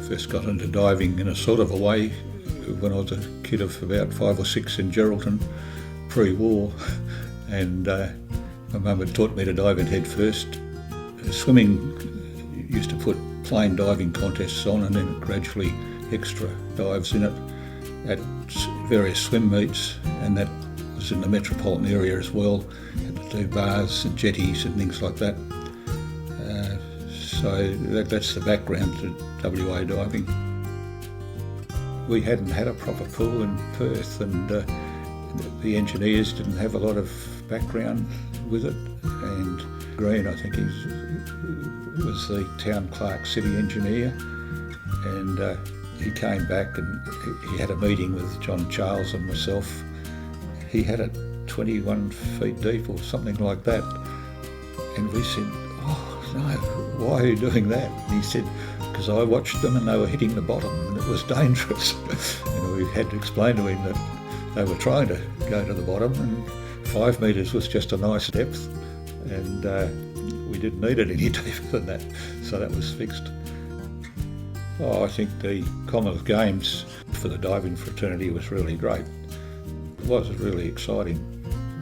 first got into diving in a sort of a way when I was a kid of about 5 or 6 in Geraldton, pre-war, and my mum had taught me to dive in head first. Swimming used to put plain diving contests on and then gradually extra dives in it at various swim meets, and that was in the metropolitan area as well. Had to do bars and jetties and things like that. So that's the background to WA diving. We hadn't had a proper pool in Perth, and the engineers didn't have a lot of background with it. And Green, I think, was the town clerk, city engineer, and he came back and he had a meeting with John Charles and myself. He had it 21 feet deep or something like that, and we said, "Oh no, why are you doing that?" And he said, "Because I watched them and they were hitting the bottom and it was dangerous." And we had to explain to him that they were trying to go to the bottom, and 5 metres was just a nice depth, and we didn't need it any deeper than that, so that was fixed. I think the Commonwealth Games for the diving fraternity was really great. It was a really exciting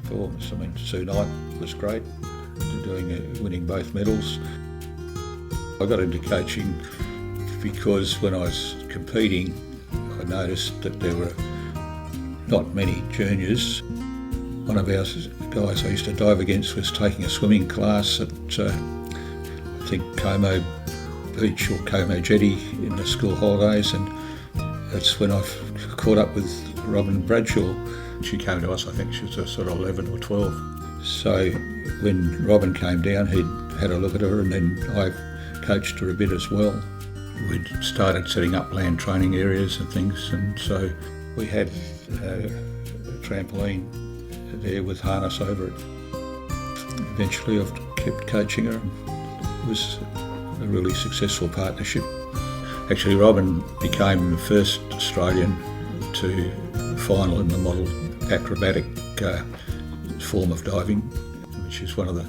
performance. I mean, Sue Knight was great, winning both medals. I got into coaching because when I was competing, I noticed that there were not many juniors. One of our guys I used to dive against was taking a swimming class at, I think, Como Beach or Como Jetty in the school holidays, and that's when I caught up with Robyn Bradshaw. She came to us, I think she was sort of 11 or 12. So when Robyn came down, he'd had a look at her, and then I coached her a bit as well. We'd started setting up land training areas and things, and so we had a trampoline there with harness over it. Eventually I've kept coaching her, and it was a really successful partnership. Actually, Robyn became the first Australian to final in the model acrobatic form of diving, which is one of the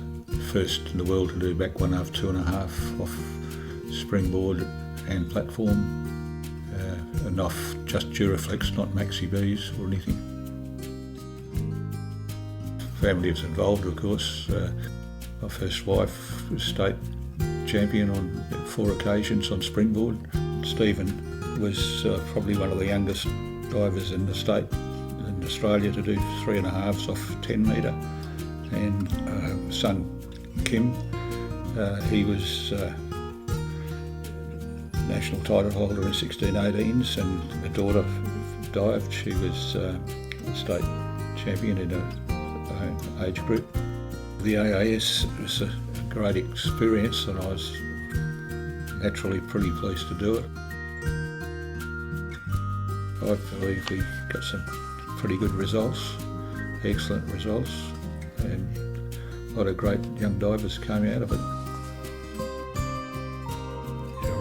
first in the world to do back 1.5, 2.5 off springboard and platform, and off just Duraflex, not Maxi Bs or anything. Family was involved, of course. My first wife was state champion on 4 occasions on springboard. Stephen was probably one of the youngest divers in the state in Australia to do 3.5s off 10 metre. And son Kim, he was national title holder in 16/18s, and my daughter dived. She was state champion in her own age group. The AAS was a great experience, and I was naturally pretty pleased to do it. I believe we got some pretty good results, excellent results, and a lot of great young divers came out of it.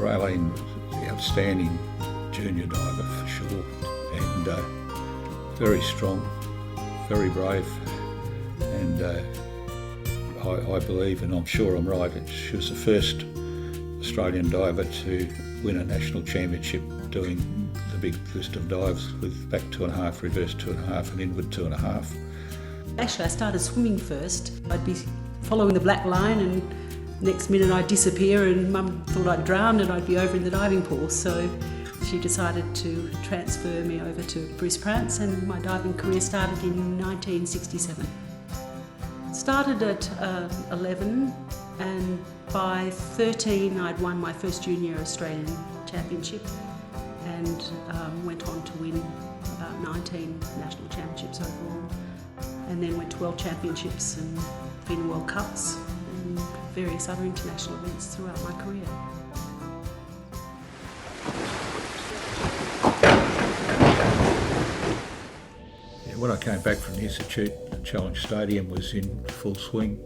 Raelene was an outstanding junior diver for sure, and very strong, very brave, and I believe, and I'm sure I'm right, she was the first Australian diver to win a national championship doing the big list of dives with back 2.5, reverse 2.5 and inward 2.5. Actually, I started swimming first. I'd be following the black line, and next minute I'd disappear, and Mum thought I'd drowned and I'd be over in the diving pool. So she decided to transfer me over to Prance, and my diving career started in 1967. Started at 11, and by 13 I'd won my first junior Australian championship, and went on to win about 19 national championships overall, and then went to World Championships and FINA World Cups and various other international events throughout my career. When I came back from the Institute, the Challenge Stadium was in full swing.